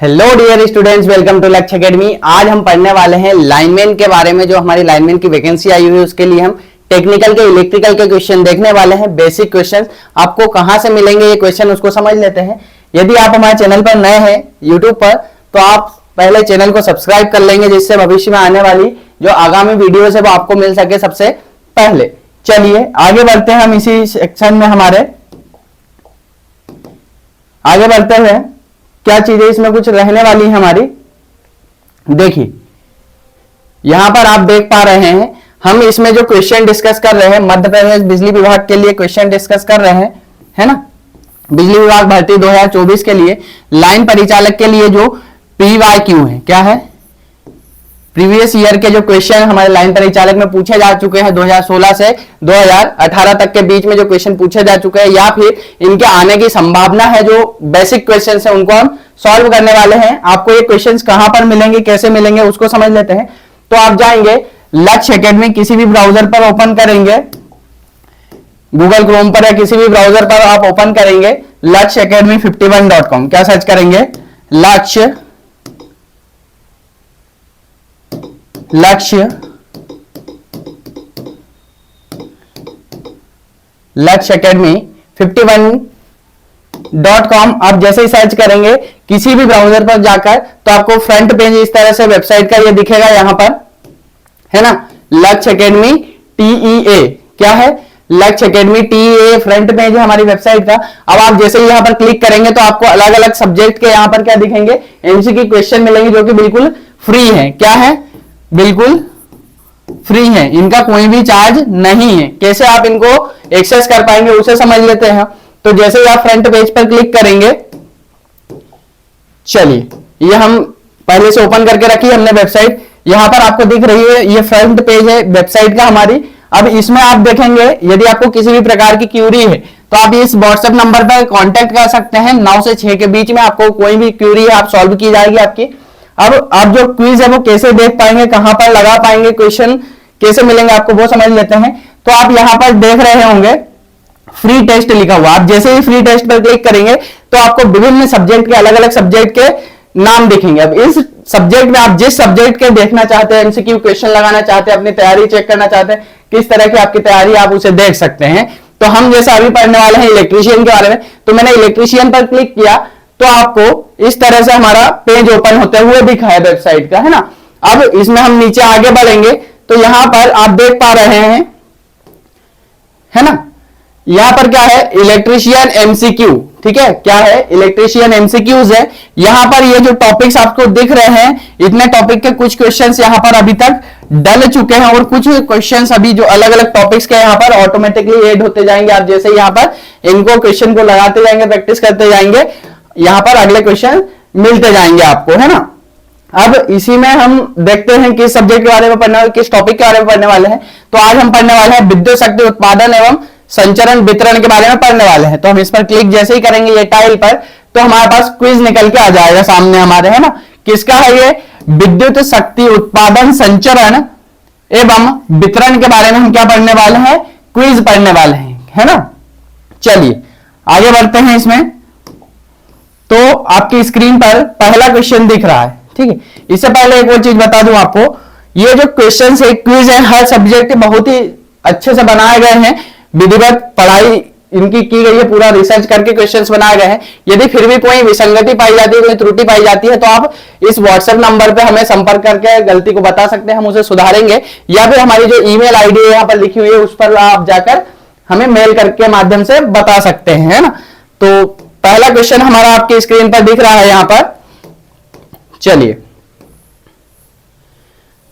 Hello dear students, welcome to Lakshya Academy. आज हम पढ़ने वाले हैं लाइनमैन के बारे में। जो हमारी लाइनमैन की वैकेंसी आई हुई है उसके लिए हम टेक्निकल के इलेक्ट्रिकल के क्वेश्चन देखने वाले हैं। बेसिक क्वेश्चन आपको कहां से मिलेंगे ये क्वेश्चन उसको समझ लेते हैं। यदि आप हमारे चैनल पर नए हैं यूट्यूब पर तो आप पहले चैनल को सब्सक्राइब कर लेंगे, जिससे भविष्य में आने वाली जो आगामी वीडियो है वो आपको मिल सके सबसे पहले। चलिए आगे बढ़ते हैं, हम इसी सेक्शन में हमारे आगे बढ़ते हैं। क्या चीजें इसमें कुछ रहने वाली है हमारी, देखिए यहां पर आप देख पा रहे हैं हम इसमें जो क्वेश्चन डिस्कस कर रहे हैं मध्य प्रदेश बिजली विभाग के लिए क्वेश्चन डिस्कस कर रहे हैं, है ना। बिजली विभाग भर्ती 2024 के लिए लाइन परिचालक के लिए जो PYQ है, क्या है, प्रीवियस ईयर के जो क्वेश्चन हमारे लाइन परिचालक में पूछे जा चुके हैं 2016 से 2018 तक के बीच में जो क्वेश्चन पूछे जा चुके हैं या फिर इनके आने की संभावना है, जो बेसिक क्वेश्चन है उनको हम सॉल्व करने वाले हैं। आपको ये क्वेश्चंस कहां पर मिलेंगे, कैसे मिलेंगे उसको समझ लेते हैं। तो आप जाएंगे लक्ष्य एकेडमी, किसी भी ब्राउजर पर ओपन करेंगे, गूगल क्रोम पर या किसी भी ब्राउजर पर आप ओपन करेंगे लक्ष्य एकेडमी 51.com। क्या सर्च करेंगे, लक्ष्य एकेडमी 51.com। आप जैसे ही सर्च करेंगे किसी भी ब्राउजर पर जाकर तो आपको फ्रंट पेज इस तरह से वेबसाइट का ये दिखेगा, यहां पर है ना, लक्ष्य एकेडमी TEA। क्या है, लक्ष्य एकेडमी TEA फ्रंट पेज है हमारी वेबसाइट का। अब आप जैसे ही यहां पर क्लिक करेंगे तो आपको अलग अलग सब्जेक्ट के यहां पर क्या दिखेंगे, MCQ क्वेश्चन मिलेंगे जो कि बिल्कुल फ्री है। क्या है, बिल्कुल फ्री है, इनका कोई भी चार्ज नहीं है। कैसे आप इनको एक्सेस कर पाएंगे उसे समझ लेते हैं। तो जैसे ही आप फ्रंट पेज पर क्लिक करेंगे, चलिए ये हम पहले से ओपन करके रखी है हमने वेबसाइट, यहां पर आपको दिख रही है, ये फ्रंट पेज है वेबसाइट का हमारी। अब इसमें आप देखेंगे यदि आपको किसी भी प्रकार की क्यूरी है तो आप इस व्हाट्सएप नंबर पर कांटेक्ट कर सकते हैं। 9 से 6 के बीच में आपको कोई भी क्यूरी है आप सॉल्व की जाएगी आपकी। अब आप जो क्विज है वो कैसे देख पाएंगे, कहां पर लगा पाएंगे, क्वेश्चन कैसे मिलेंगे आपको वो समझ लेते हैं। तो आप यहां पर देख रहे होंगे फ्री टेस्ट लिखा हुआ, आप जैसे ही फ्री टेस्ट पर क्लिक करेंगे तो आपको विभिन्न सब्जेक्ट के अलग अलग सब्जेक्ट के नाम दिखेंगे। अब इस सब्जेक्ट में आप जिस सब्जेक्ट के देखना चाहते हैं, MCQ क्वेश्चन लगाना चाहते हैं, अपनी तैयारी चेक करना चाहते हैं, किस तरह की आपकी तैयारी आप उसे देख सकते हैं। तो हम जैसे अभी पढ़ने वाले हैं इलेक्ट्रीशियन के बारे में, तो मैंने इलेक्ट्रीशियन पर क्लिक किया तो आपको इस तरह से हमारा पेज ओपन होते हुए दिखा है वेबसाइट का, है ना। अब इसमें हम नीचे आगे बढ़ेंगे तो यहां पर आप देख पा रहे हैं, है ना, यहां पर क्या है, इलेक्ट्रीशियन MCQ, ठीक है, क्या है, इलेक्ट्रीशियन MCQs है। यहां पर ये जो टॉपिक्स आपको दिख रहे हैं, इतने टॉपिक के कुछ क्वेश्चंस यहां पर अभी तक डल चुके हैं और कुछ क्वेश्चंस अभी जो अलग अलग टॉपिक्स के यहां पर ऑटोमेटिकली ऐड होते जाएंगे। आप जैसे यहां पर इनको क्वेश्चन को लगाते जाएंगे, प्रैक्टिस करते जाएंगे, यहां पर अगले क्वेश्चन मिलते जाएंगे आपको, है ना। अब इसी में हम देखते हैं किस सब्जेक्ट के बारे में पढ़ने वाले, किस टॉपिक के बारे में पढ़ने वाले हैं। तो आज हम पढ़ने वाले हैं विद्युत शक्ति उत्पादन एवं संचरण वितरण के बारे में पढ़ने वाले हैं। तो हम इस पर क्लिक जैसे ही करेंगे ये टाइल पर तो हमारे पास क्विज निकल के आ जाएगा सामने हमारे, है ना। किसका है ये, विद्युत शक्ति उत्पादन संचरण एवं वितरण के बारे में हम क्या पढ़ने वाले हैं, क्विज पढ़ने वाले हैं, है ना। चलिए आगे बढ़ते हैं इसमें। तो आपकी स्क्रीन पर पहला क्वेश्चन दिख रहा है, ठीक है। इससे पहले एक और चीज बता दूं आपको, ये जो क्वेश्चन है क्विज है, हर सब्जेक्ट बहुत ही अच्छे से बनाए गए हैं, विधिवत पढ़ाई इनकी की गई है, पूरा रिसर्च करके क्वेश्चंस बनाए गए हैं। यदि फिर भी कोई विसंगति पाई जाती है, कोई त्रुटि पाई जाती है तो आप इस व्हाट्सएप नंबर पे हमें संपर्क करके गलती को बता सकते हैं, हम उसे सुधारेंगे। या फिर हमारी जो ईमेल आईडी यहाँ पर लिखी हुई है उस पर आप जाकर हमें मेल करके माध्यम से बता सकते हैं, है ना। तो पहला क्वेश्चन हमारा आपकी स्क्रीन पर दिख रहा है यहां पर। चलिए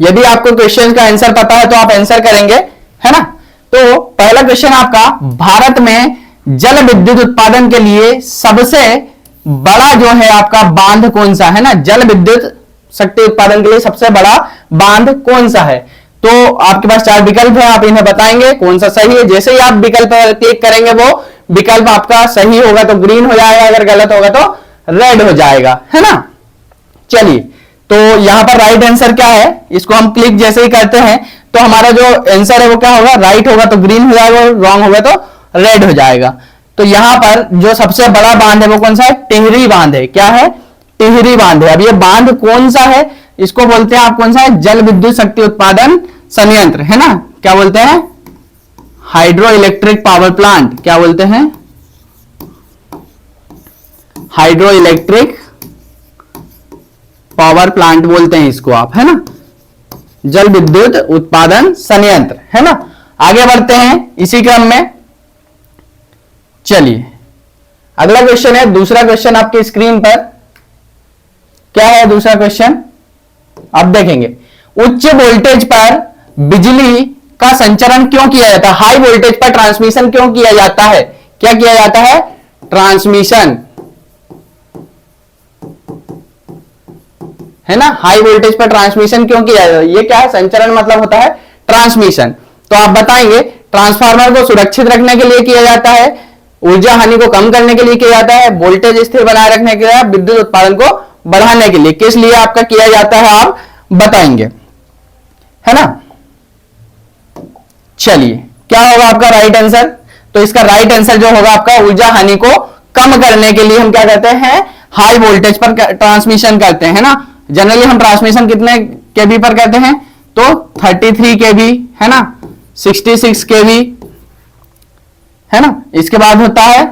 यदि आपको क्वेश्चन का आंसर पता है तो आप आंसर करेंगे, है ना। तो पहला क्वेश्चन आपका, भारत में जल विद्युत उत्पादन के लिए सबसे बड़ा जो है आपका बांध कौन सा है, ना, जल विद्युत शक्ति उत्पादन के लिए सबसे बड़ा बांध कौन सा है। तो आपके पास 4 विकल्प है, आप इन्हें बताएंगे कौन सा सही है। जैसे ही आप विकल्प पर क्लिक करेंगे वो विकल्प आपका सही होगा तो ग्रीन हो जाएगा, अगर गलत होगा तो रेड हो जाएगा, है ना। चलिए तो यहां पर राइट आंसर क्या है, इसको हम क्लिक जैसे ही करते हैं तो हमारा जो आंसर है वो क्या होगा, राइट होगा तो ग्रीन हो जाएगा, रॉन्ग होगा तो रेड हो जाएगा। तो यहां पर जो सबसे बड़ा बांध है वो कौन सा है, टिहरी बांध है। क्या है, टिहरी बांध है। अब ये बांध कौन सा है, इसको बोलते हैं आप कौन सा है, जल विद्युत शक्ति उत्पादन संयंत्र, है ना। क्या बोलते हैं, हाइड्रो इलेक्ट्रिक पावर प्लांट। क्या बोलते हैं, हाइड्रो इलेक्ट्रिक पावर प्लांट बोलते हैं इसको आप, है ना, जल विद्युत उत्पादन संयंत्र, है ना। आगे बढ़ते हैं इसी क्रम में। चलिए अगला क्वेश्चन है, दूसरा क्वेश्चन आपके स्क्रीन पर क्या है। दूसरा क्वेश्चन आप देखेंगे, उच्च वोल्टेज पर बिजली का संचरण क्यों किया जाता है, हाई वोल्टेज पर ट्रांसमिशन क्यों किया जाता है। क्या किया जाता है, ट्रांसमिशन, है ना। हाई वोल्टेज पर ट्रांसमिशन क्यों किया जाता है, ये क्या है, संचरण मतलब होता है ट्रांसमिशन। तो आप बताएंगे, ट्रांसफार्मर को सुरक्षित रखने के लिए किया जाता है, ऊर्जा हानि को कम करने के लिए किया जाता है, वोल्टेज स्थिर बनाए रखने के लिए, विद्युत उत्पादन को बढ़ाने के लिए, किस लिए आपका किया जाता है आप बताएंगे, है ना। चलिए क्या होगा आपका राइट आंसर, तो इसका राइट आंसर जो होगा आपका, ऊर्जा हानि को कम करने के लिए हम क्या करते हैं, हाई वोल्टेज पर ट्रांसमिशन करते हैं, है ना। जनरली हम ट्रांसमिशन कितने केवी पर करते हैं, तो 33 केवी, है ना, 66 केवी, है ना। इसके बाद होता है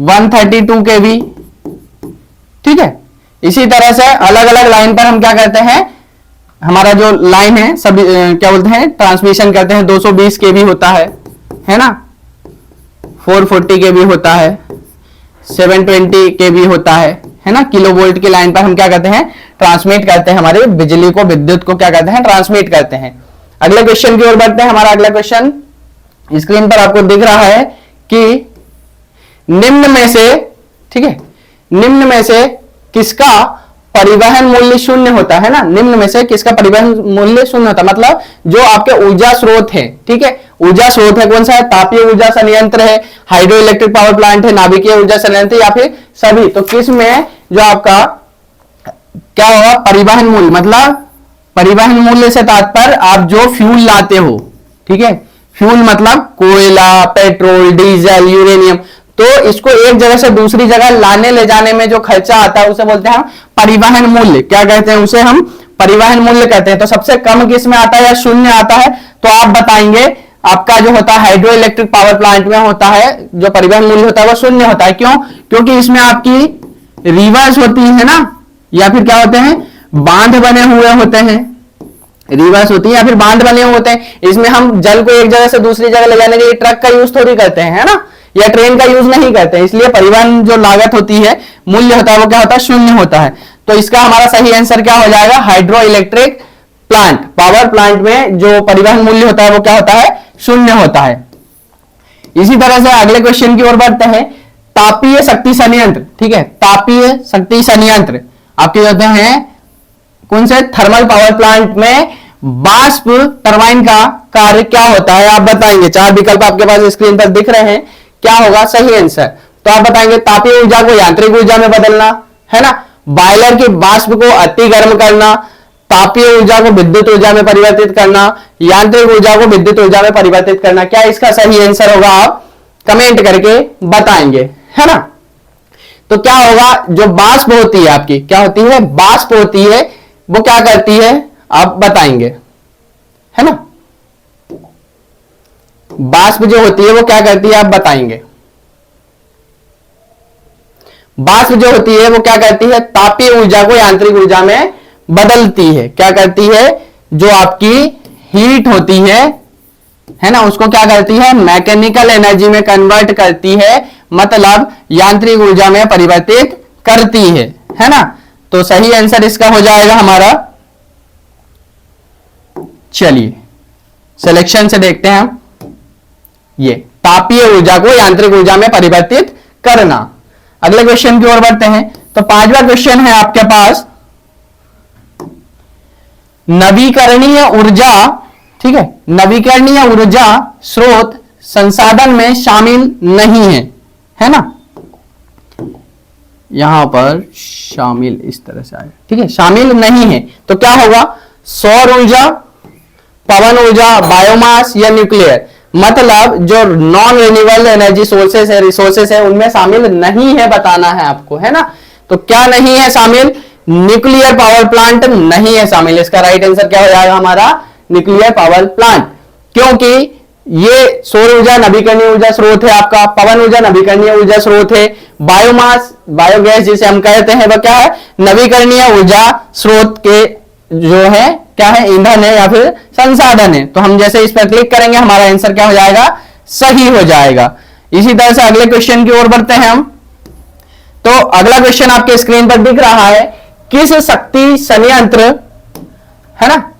132 केवी, ठीक है। इसी तरह से अलग अलग लाइन पर हम क्या करते हैं, हमारा जो लाइन है सभी क्या बोलते हैं, ट्रांसमिशन करते हैं। 220 केवी होता है ना, 440 केवी होता है, 720 केवी होता है ना। किलो वोल्ट की लाइन पर हम क्या करते हैं, ट्रांसमिट करते हैं, हमारी बिजली को, विद्युत को क्या करते हैं, ट्रांसमिट करते हैं। अगले क्वेश्चन की ओर बढ़ते हैं। हमारा अगला क्वेश्चन स्क्रीन पर आपको दिख रहा है कि निम्न में से, ठीक है, निम्न में से किसका परिवहन मूल्य शून्य होता है ना। निम्न में से किसका परिवहन मूल्य शून्य होता है, मतलब जो आपके ऊर्जा स्रोत है, ठीक है, ऊर्जा स्रोत है कौन सा है, तापीय ऊर्जा संयंत्र है, हाइड्रो इलेक्ट्रिक पावर प्लांट है, नाभिकीय ऊर्जा संयंत्र, या फिर सभी। तो किस में जो आपका क्या होगा, परिवहन मूल्य, मतलब परिवहन मूल्य से तात्पर्य आप जो फ्यूल लाते हो, ठीक है, फ्यूल मतलब कोयला, पेट्रोल, डीजल, यूरेनियम, तो इसको एक जगह से दूसरी जगह लाने ले जाने में जो खर्चा आता है उसे बोलते हैं हम परिवहन मूल्य। क्या कहते हैं उसे, हम परिवहन मूल्य कहते हैं। तो सबसे कम किस में आता है, या शून्य आता है, तो आप बताएंगे आपका जो होता है हाइड्रो इलेक्ट्रिक पावर प्लांट में होता है, जो परिवहन मूल्य होता है वो शून्य होता है। क्यों, क्योंकि इसमें आपकी रिवर्स होती है ना, या फिर क्या होते हैं, बांध बने हुए होते हैं, रिवर्स होती है या फिर बांध बने हुए होते हैं। इसमें हम जल को एक जगह से दूसरी जगह ले जाने के लिए ट्रक का यूज थोड़ी करते हैं, है ना, या ट्रेन का यूज नहीं करते हैं। इसलिए परिवहन जो लागत होती है, मूल्य होता है, वो क्या होता है, शून्य होता है। तो इसका हमारा सही आंसर क्या हो जाएगा, hydro electric plant, power plant में जो परिवहन मूल्य होता है वो क्या होता है, शून्य होता है। इसी तरह से अगले क्वेश्चन की ओर बढ़ते हैं, तापीय शक्ति संयंत्र, ठीक है, तापीय शक्ति संयंत्र आपके होते हैं कौन से, थर्मल पावर प्लांट में वाष्प टरबाइन का कार्य क्या होता है, आप बताएंगे। चार विकल्प आपके पास स्क्रीन पर दिख रहे हैं, क्या होगा सही आंसर, तो आप बताएंगे तापीय ऊर्जा को यांत्रिक ऊर्जा में बदलना, है ना, बॉयलर की वाष्प को अति गर्म करना, तापीय ऊर्जा को विद्युत ऊर्जा में परिवर्तित करना, यांत्रिक ऊर्जा को विद्युत ऊर्जा में परिवर्तित करना। क्या इसका सही आंसर होगा, आप कमेंट करके बताएंगे, है ना। तो क्या होगा, जो वाष्प होती है आपकी, क्या होती है, वाष्प होती है, वो क्या करती है आप बताएंगे, है ना, वाष्प जो होती है वो क्या करती है आप बताएंगे। वाष्प जो होती है वो क्या करती है, तापीय ऊर्जा को यांत्रिक ऊर्जा में बदलती है। क्या करती है, जो आपकी हीट होती है ना, उसको क्या करती है, मैकेनिकल एनर्जी में कन्वर्ट करती है, मतलब यांत्रिक ऊर्जा में परिवर्तित करती है ना। तो सही आंसर इसका हो जाएगा हमारा, चलिए सिलेक्शन से देखते हैं हम, ये तापीय ऊर्जा को यांत्रिक ऊर्जा में परिवर्तित करना। अगले क्वेश्चन की ओर बढ़ते हैं। तो पांचवा क्वेश्चन है आपके पास, नवीकरणीय ऊर्जा, ठीक है, नवीकरणीय ऊर्जा स्रोत संसाधन में शामिल नहीं है ना, यहां पर शामिल इस तरह से आएगा, ठीक है, शामिल नहीं है। तो क्या होगा, सौर ऊर्जा, पवन ऊर्जा, बायोमास या न्यूक्लियर, मतलब जो नॉन रिन्यूएबल एनर्जी सोर्सेस है, रिसोर्सेस है, उनमें शामिल नहीं है बताना है आपको, है ना। तो क्या नहीं है शामिल? न्यूक्लियर पावर प्लांट नहीं है शामिल। इसका राइट आंसर क्या हो जाएगा हमारा? न्यूक्लियर पावर प्लांट, क्योंकि ये सौर ऊर्जा नवीकरणीय ऊर्जा स्रोत है आपका, पवन ऊर्जा नवीकरणीय ऊर्जा स्रोत है, बायोमास बायोगैस जिसे हम कहते हैं वह क्या है? नवीकरणीय ऊर्जा स्रोत के जो है क्या है? ईंधन है या फिर संसाधन है। तो हम जैसे इस पर क्लिक करेंगे हमारा आंसर क्या हो जाएगा? सही हो जाएगा। इसी तरह से अगले क्वेश्चन की ओर बढ़ते हैं हम। तो अगला क्वेश्चन आपके स्क्रीन पर दिख रहा है, किस शक्ति संयंत्र है ना,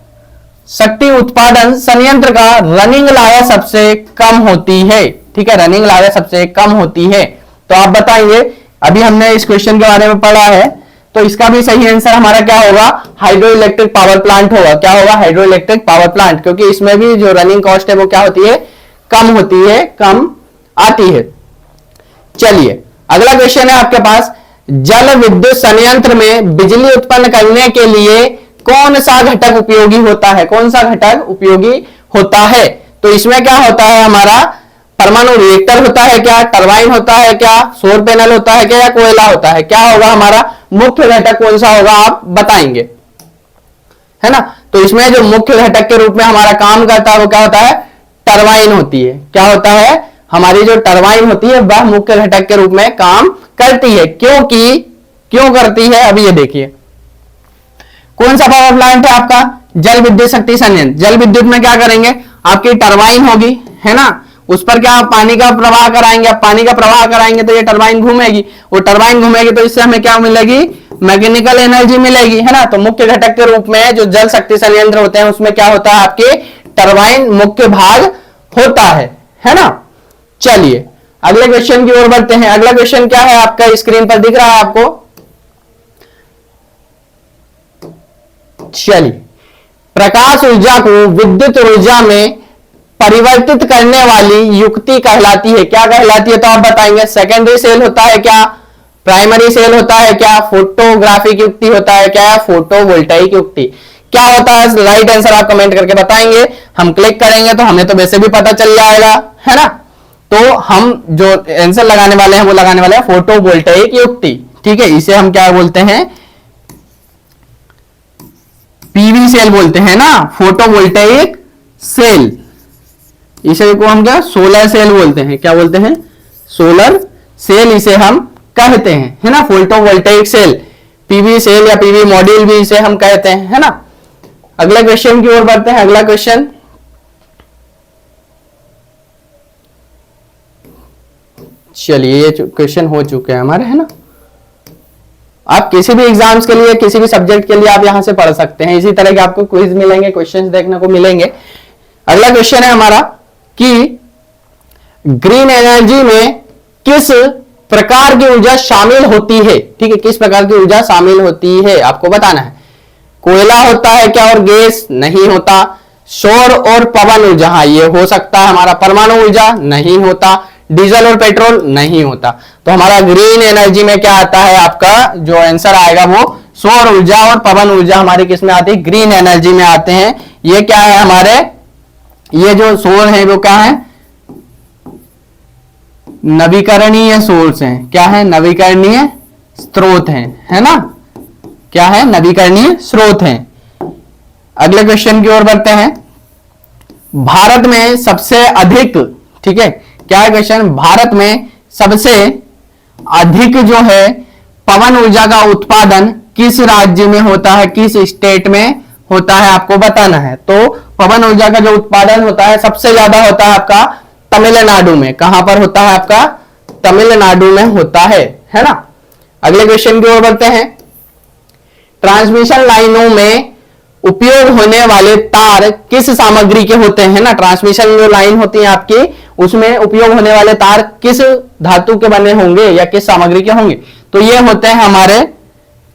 शक्ति उत्पादन संयंत्र का रनिंग लागत सबसे कम होती है? ठीक है, रनिंग लागत सबसे कम होती है। तो आप बताइए, अभी हमने इस क्वेश्चन के बारे में पढ़ा है, तो इसका भी सही आंसर हमारा क्या होगा? हाइड्रो इलेक्ट्रिक पावर प्लांट होगा। क्या होगा? हाइड्रो इलेक्ट्रिक पावर प्लांट, क्योंकि इसमें भी जो रनिंग कॉस्ट है वो क्या होती है? कम होती है, कम आती है। चलिए अगला क्वेश्चन है आपके पास, जल विद्युत संयंत्र में बिजली उत्पन्न करने के लिए कौन सा घटक उपयोगी होता है? कौन सा घटक उपयोगी होता है? तो इसमें क्या होता है हमारा? परमाणु रिएक्टर होता है क्या? टरबाइन होता है क्या? सौर पैनल होता है क्या? या कोयला होता है? क्या होगा हमारा मुख्य घटक? कौन सा होगा आप बताएंगे, है ना? तो इसमें जो मुख्य घटक के रूप में हमारा काम करता है वो क्या होता है? टरबाइन होती है। क्या होता है? हमारी जो टरबाइन होती है वह मुख्य घटक के रूप में काम करती है। क्यों करती है? अभी ये देखिए, कौन सा पावर प्लांट है आपका? जल विद्युत शक्ति संयंत्र। जल विद्युत में क्या करेंगे? आपकी टरबाइन होगी, है ना, उस पर क्या पानी का प्रवाह कराएंगे। अब पानी का प्रवाह कराएंगे तो ये टरबाइन घूमेगी, वो टरबाइन घूमेगी तो इससे हमें क्या मिलेगी? मैकेनिकल एनर्जी मिलेगी, है ना। तो मुख्य घटक के रूप में जो जल शक्ति संयंत्र होते हैं उसमें क्या होता है? आपके टरबाइन मुख्य भाग होता है ना। चलिए अगले क्वेश्चन की ओर बढ़ते हैं। अगला क्वेश्चन क्या है आपका? स्क्रीन पर दिख रहा है आपको। चलिए, प्रकाश ऊर्जा को विद्युत ऊर्जा में परिवर्तित करने वाली युक्ति कहलाती है। क्या कहलाती है? तो आप बताएंगे। सेकेंडरी सेल होता है क्या? प्राइमरी सेल होता है क्या? फोटोग्राफिक युक्ति होता है क्या? फोटोवोल्टाइक युक्ति क्या होता है? राइट आंसर आप कमेंट करके बताएंगे। हम क्लिक करेंगे तो हमें तो वैसे भी पता चल जाएगा, है ना। तो हम जो आंसर लगाने वाले हैं वो लगाने वाले हैं फोटोवोल्टाइक युक्ति। ठीक है, इसे हम क्या बोलते हैं? पीवी सेल बोलते हैं ना, फोटोवोल्टाइक सेल। इसे को हम क्या? सोलर सेल बोलते हैं। क्या बोलते हैं? सोलर सेल इसे हम कहते हैं, है ना। फोटोवोल्टाइक सेल, पीवी सेल या पीवी मॉड्यूल भी इसे हम कहते हैं, है ना। अगले क्वेश्चन की ओर बढ़ते हैं। अगला क्वेश्चन, चलिए ये क्वेश्चन हो चुके हैं हमारे, है ना। आप किसी भी एग्जाम्स के लिए, किसी भी सब्जेक्ट के लिए आप यहां से पढ़ सकते हैं। इसी तरह के आपको क्विज मिलेंगे, क्वेश्चंस देखने को मिलेंगे। अगला क्वेश्चन है हमारा कि ग्रीन एनर्जी में किस प्रकार की ऊर्जा शामिल होती है? ठीक है, किस प्रकार की ऊर्जा शामिल होती है आपको बताना है। कोयला होता है क्या? और गैस नहीं होता। सौर और पवन ऊर्जा, हाँ ये हो सकता है हमारा। परमाणु ऊर्जा नहीं होता। डीजल और पेट्रोल नहीं होता। तो हमारा ग्रीन एनर्जी में क्या आता है? आपका जो आंसर आएगा वो सौर ऊर्जा और पवन ऊर्जा हमारी किस में आती है? ग्रीन एनर्जी में आते हैं। ये क्या है हमारे? ये जो सौर है वो क्या है? नवीकरणीय सोर्स हैं। क्या है? नवीकरणीय स्रोत हैं, है ना। क्या है? नवीकरणीय स्रोत हैं। अगले क्वेश्चन की ओर बढ़ते हैं। भारत में सबसे अधिक, ठीक है, क्या है क्वेश्चन? भारत में सबसे अधिक जो है पवन ऊर्जा का उत्पादन किस राज्य में होता है? किस स्टेट में होता है आपको बताना है। तो पवन ऊर्जा का जो उत्पादन होता है सबसे ज्यादा होता है आपका तमिलनाडु में। कहां पर होता है आपका? तमिलनाडु में होता है ना। अगले क्वेश्चन की ओर बढ़ते हैं। ट्रांसमिशन लाइनों में उपयोग होने वाले तार किस सामग्री के होते हैं ना। ट्रांसमिशन जो लाइन होती है आपकी, उसमें उपयोग होने वाले तार किस धातु के बने होंगे या किस सामग्री के होंगे? तो ये होते हैं हमारे,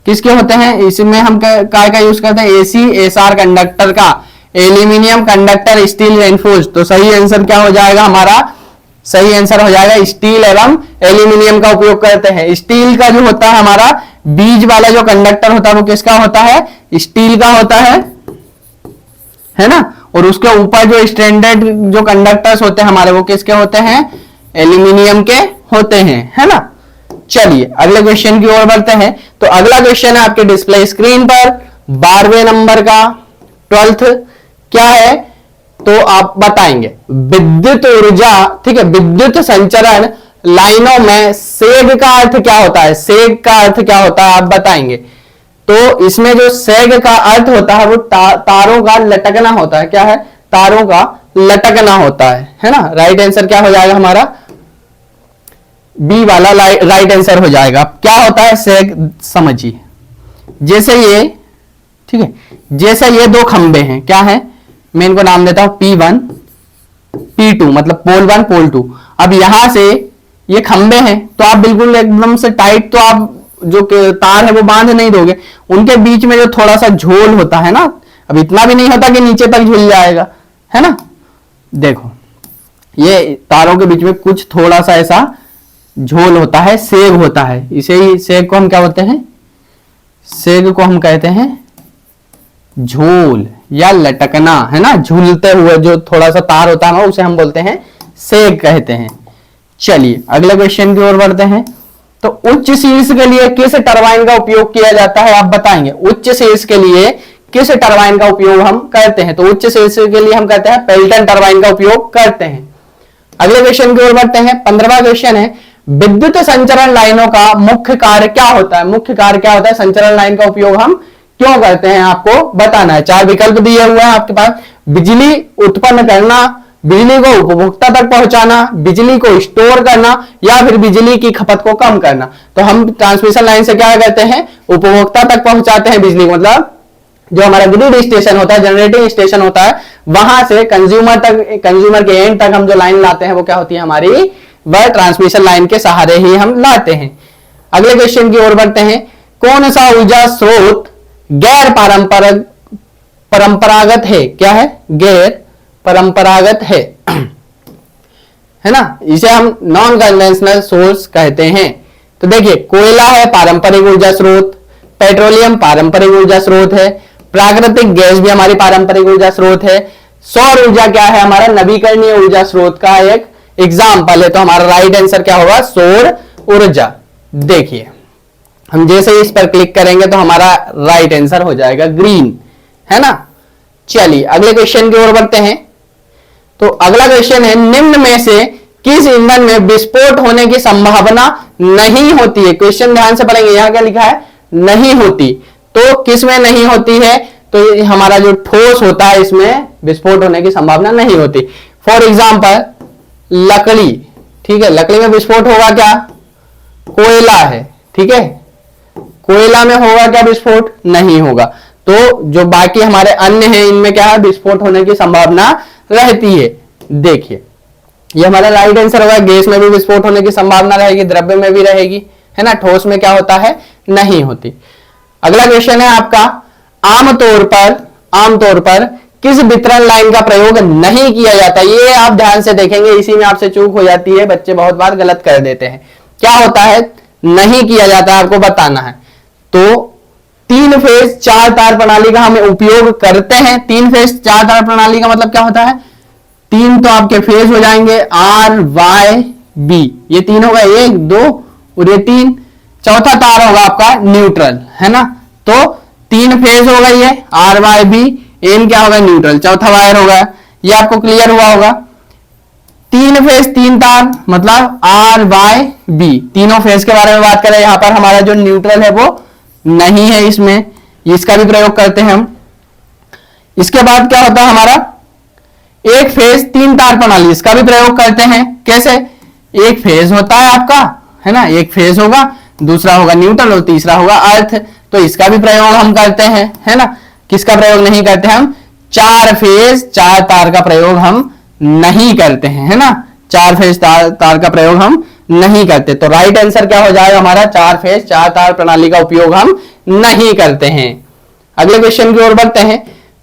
किसके होते हैं? इसमें हम काय का यूज करते हैं? ACSR कंडक्टर का, एल्यूमिनियम कंडक्टर स्टील रेनफोर्स। तो सही आंसर क्या हो जाएगा हमारा? सही आंसर हो जाएगा स्टील एवं एल्यूमिनियम का उपयोग करते हैं। स्टील का जो होता है हमारा बीज वाला जो कंडक्टर होता है वो किसका होता है? स्टील का होता है ना। और उसके ऊपर जो स्टैंडर्ड जो कंडक्टर्स होते हैं हमारे वो किसके होते हैं? एल्यूमिनियम के होते हैं, है ना। चलिए अगले क्वेश्चन की ओर बढ़ते हैं। तो अगला क्वेश्चन है आपके डिस्प्ले स्क्रीन पर 12वें नंबर का 12th क्या है, तो आप बताएंगे। विद्युत ऊर्जा, ठीक है, विद्युत संचरण लाइनों में सेग का अर्थ क्या होता है, सेग का अर्थ क्या होता है आप बताएंगे। तो इसमें जो सेग का अर्थ होता है वो तारों का लटकना होता है। क्या है, तारों का लटकना होता है ना। राइट आंसर क्या हो जाएगा हमारा, बी वाला राइट आंसर हो जाएगा। क्या होता है सेग, समझिए। जैसे ये, ठीक है, जैसे ये दो खंबे हैं, क्या है, मैं इनको नाम देता हूं P1 P2, मतलब पोल 1 पोल 2। अब यहां से ये खंबे हैं तो आप बिल्कुल एकदम से टाइट तो आप जो तार है वो बांध नहीं दोगे, उनके बीच में जो थोड़ा सा झोल होता है ना, अब इतना भी नहीं होता कि नीचे तक झूल जाएगा, है ना। देखो ये तारों के बीच में कुछ थोड़ा सा ऐसा झोल होता है, सेग होता है। इसे ही सेग को हम क्या बोलते हैं, सेग को हम कहते हैं झोल या लटकना, है ना। झूलते हुए जो थोड़ा सा तार होता है ना उसे हम बोलते हैं सेग कहते हैं। चलिए अगले क्वेश्चन की ओर बढ़ते हैं। तो उच्च शीर्ष के लिए किस टरबाइन का उपयोग किया जाता है आप बताएंगे। उच्च शीर्ष के लिए किस टरबाइन का उपयोग हम करते हैं, तो उच्च शीर्ष के लिए हम कहते हैं पेल्टन टरबाइन का उपयोग करते हैं। अगले क्वेश्चन की ओर बढ़ते हैं। 15वां क्वेश्चन है विद्युत संचरण लाइनों का मुख्य कार्य क्या होता है। मुख्य कार्य क्या होता है, संचरण लाइन का उपयोग हम क्यों करते हैं आपको बताना है। 4 विकल्प दिए हुए हैं आपके पास। बिजली उत्पन्न करना, बिजली को उपभोक्ता तक पहुंचाना, बिजली को स्टोर करना, या फिर बिजली की खपत को कम करना। तो हम ट्रांसमिशन लाइन से क्या करते हैं, उपभोक्ता तक पहुंचाते हैं बिजली को, मतलब जो हमारा ग्रिड स्टेशन होता है, जनरेटिंग स्टेशन होता है, वहां से कंज्यूमर तक, कंज्यूमर के एंड तक हम जो लाइन लाते हैं वो क्या होती है हमारी, वह ट्रांसमिशन लाइन के सहारे ही हम लाते हैं। अगले क्वेश्चन की ओर बढ़ते हैं। कौन सा ऊर्जा स्रोत गैर परंपरागत है, क्या है, गैर परंपरागत है ना। इसे हम नॉन कन्वेंशनल सोर्स कहते हैं। तो देखिए कोयला है पारंपरिक ऊर्जा स्रोत, पेट्रोलियम पारंपरिक ऊर्जा स्रोत है, प्राकृतिक गैस भी हमारी पारंपरिक ऊर्जा स्रोत है, सौर ऊर्जा क्या है हमारा नवीकरणीय ऊर्जा स्रोत का एक एग्जाम्पल है। तो हमारा राइट आंसर क्या होगा, सौर ऊर्जा। देखिए हम जैसे ही इस पर क्लिक करेंगे तो हमारा राइट आंसर हो जाएगा ग्रीन, है ना। चलिए अगले क्वेश्चन की ओर बढ़ते हैं। तो अगला क्वेश्चन है निम्न में से किस ईंधन में विस्फोट होने की संभावना नहीं होती है। क्वेश्चन ध्यान से पढ़ेंगे, यहां क्या लिखा है, नहीं होती। तो किस में नहीं होती है, तो हमारा जो ठोस होता है इसमें विस्फोट होने की संभावना नहीं होती। फॉर एग्जाम्पल लकड़ी, ठीक है, लकड़ी में विस्फोट होगा क्या, कोयला है, ठीक है, कोयला में होगा क्या विस्फोट, नहीं होगा। तो जो बाकी हमारे अन्य हैं इनमें क्या है, विस्फोट होने की संभावना रहती है। देखिए ये हमारा राइट आंसर होगा, गैस में भी विस्फोट होने की संभावना रहेगी, द्रव्य में भी रहेगी, है ना। ठोस में क्या होता है, नहीं होती। अगला क्वेश्चन है आपका आमतौर पर किस वितरण लाइन का प्रयोग नहीं किया जाता। ये आप ध्यान से देखेंगे, इसी में आपसे चूक हो जाती है, बच्चे बहुत बार गलत कर देते हैं। क्या होता है, नहीं किया जाता है, आपको बताना है। तो 3 फेज 4 तार प्रणाली का हम उपयोग करते हैं। 3 फेज 4 तार प्रणाली का मतलब क्या होता है, 3 तो आपके फेज हो जाएंगे RYB, ये 3 होगा, 1 2 और ये 3, चौथा तार होगा आपका न्यूट्रल, है ना। तो 3 फेज होगा ये RYB, एन क्या होगा न्यूट्रल, चौथा वायर होगा। ये आपको क्लियर हुआ होगा। 3 फेज 3 तार मतलब RYB, तीनों फेज के बारे में बात करें। यहां पर हमारा जो न्यूट्रल है वो नहीं है इसमें, इसका भी प्रयोग करते हैं हम। इसके बाद क्या होता है हमारा 1 फेज 3 तार प्रणाली, इसका भी प्रयोग करते हैं। कैसे, 1 फेज होता है आपका, है ना, 1 फेज होगा, दूसरा होगा न्यूट्रल और तीसरा होगा अर्थ। तो इसका भी प्रयोग हम करते हैं, है ना। किसका प्रयोग नहीं करते हम, 4 फेज 4 तार का प्रयोग हम नहीं करते हैं, है ना। 4 फेज तार का प्रयोग हम नहीं करते। तो राइट आंसर क्या हो जाएगा हमारा, 4 फेज 4 तार प्रणाली का उपयोग हम नहीं करते हैं। अगले क्वेश्चन की ओर बढ़ते हैं।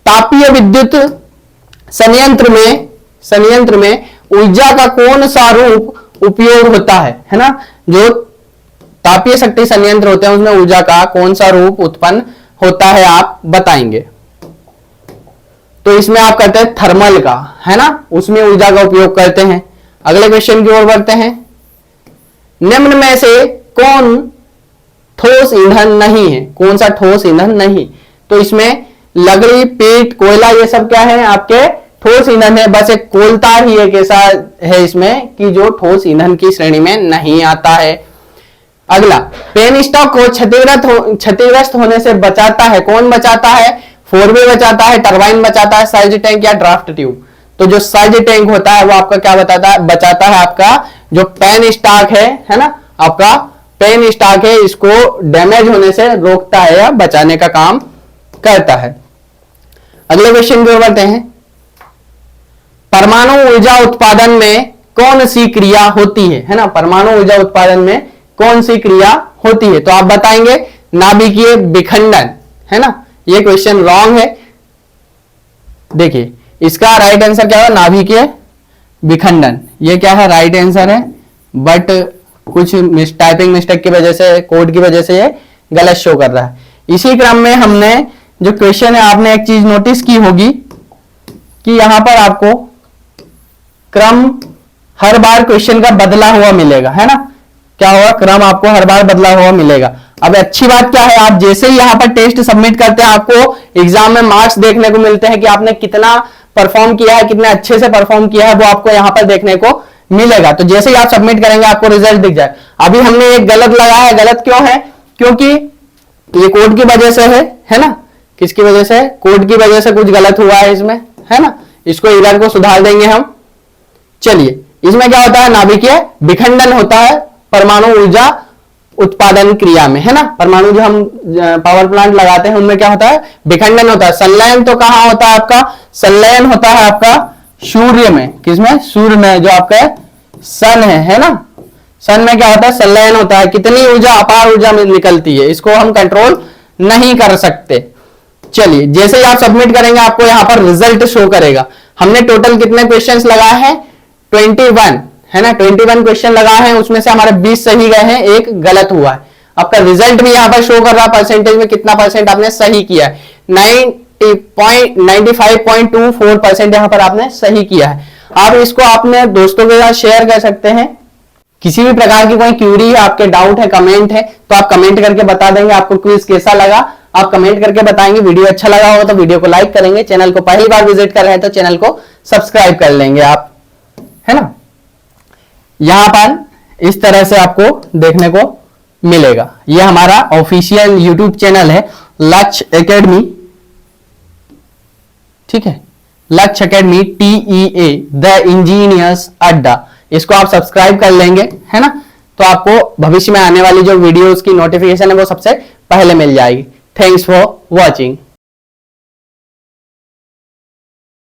तापीय विद्युत संयंत्र में ऊर्जा का कौन सा रूप उपयोग होता है ना। जो तापीय शक्ति संयंत्र होते हैं उसमें ऊर्जा का कौन सा रूप उत्पन्न होता है आप बताएंगे। तो इसमें आप कहते हैं थर्मल का, है ना, उसमें ऊर्जा का उपयोग करते हैं। अगले क्वेश्चन की ओर बढ़ते हैं। निम्न में से कौन ठोस ईंधन नहीं है, कौन सा ठोस ईंधन नहीं। तो इसमें लकड़ी, पीट, कोयला ये सब क्या है आपके ठोस ईंधन है। बस एक कोलतार ही एक ऐसा है इसमें कि जो ठोस ईंधन की श्रेणी में नहीं आता है। अगला, पेन स्टॉक को क्षतिग्रस्त होने से बचाता है, कौन बचाता है? फोरवे बचाता है, टरबाइन बचाता है, सर्ज टैंक या ड्राफ्ट ट्यूब। तो जो सर्ज टैंक होता है वो आपका क्या बताता है? बचाता है आपका जो पेन स्टॉक है ना, आपका पेन स्टॉक है, इसको डैमेज होने से रोकता है या बचाने का काम करता है। अगले क्वेश्चन की ओर बढ़ते हैं। परमाणु ऊर्जा उत्पादन में कौन सी क्रिया होती है ना? परमाणु ऊर्जा उत्पादन में कौन सी क्रिया होती है? तो आप बताएंगे नाभिकीय विखंडन, है ना। ये क्वेश्चन रॉन्ग है। देखिए इसका राइट आंसर क्या है? नाभिकीय विखंडन। ये क्या है? राइट आंसर है, बट कुछ टाइपिंग मिस्टेक की वजह से, कोड की वजह से ये गलत शो कर रहा है। इसी क्रम में हमने जो क्वेश्चन है, आपने एक चीज नोटिस की होगी कि यहां पर आपको क्रम हर बार क्वेश्चन का बदला हुआ मिलेगा, है ना। क्या होगा? क्रम आपको हर बार बदला हुआ मिलेगा। अब अच्छी बात क्या है, आप जैसे ही यहां पर टेस्ट सबमिट करते हैं आपको एग्जाम में मार्क्स देखने को मिलते हैं कि आपने कितना परफॉर्म किया है, कितने अच्छे से परफॉर्म किया है, वो आपको यहां पर देखने को मिलेगा। तो जैसे ही आप सबमिट करेंगे आपको रिजल्ट दिख जाए। अभी हमने एक गलत लगाया है, गलत क्यों है? क्योंकि ये कोड की वजह से है ना। किसकी वजह से? कोड की वजह से कुछ गलत हुआ है इसमें, है ना। इसको एरर को सुधार देंगे हम। चलिए, इसमें क्या होता है? नाभिकीय विखंडन होता है परमाणु ऊर्जा उत्पादन क्रिया में, है ना। परमाणु जो हम पावर प्लांट लगाते हैं उनमें क्या होता है? विखंडन होता है। संलयन तो कहां होता है आपका? संलयन होता है आपका सूर्य में। किसमें? सूर्य में, जो आपका सन है ना। सन में क्या होता है? संलयन होता है। कितनी ऊर्जा? अपार ऊर्जा में निकलती है, इसको हम कंट्रोल नहीं कर सकते। चलिए, जैसे ही आप सबमिट करेंगे आपको यहां पर रिजल्ट शो करेगा। हमने टोटल कितने क्वेश्चंस लगाए हैं? 21, है ना। 21 क्वेश्चन लगाए हैं, उसमें से हमारे 20 सही गए हैं, एक गलत हुआ है। आपका रिजल्ट भी यहां पर शो कर रहा है, परसेंटेज में कितना परसेंट आपने सही किया है। 95.24% यहां पर आपने सही किया है। आप इसको अपने दोस्तों के साथ शेयर कर सकते हैं। किसी भी प्रकार की कोई क्यूरी है, आपके डाउट है, कमेंट है, तो आप कमेंट करके बता देंगे आपको क्विज कैसा लगा। आप कमेंट करके बताएंगे। वीडियो अच्छा लगा होगा तो वीडियो को लाइक करेंगे। चैनल को पहली बार विजिट कर रहे हैं तो चैनल को सब्सक्राइब कर लेंगे आप, है ना। यहां पर इस तरह से आपको देखने को मिलेगा। यह हमारा ऑफिशियल यूट्यूब चैनल है लक्ष्य एकेडमी, ठीक है। लक्ष्य एकेडमी TEA द इंजीनियर्स अड्डा, इसको आप सब्सक्राइब कर लेंगे, है ना। तो आपको भविष्य में आने वाली जो वीडियोस की नोटिफिकेशन है वो सबसे पहले मिल जाएगी। Thanks for watching.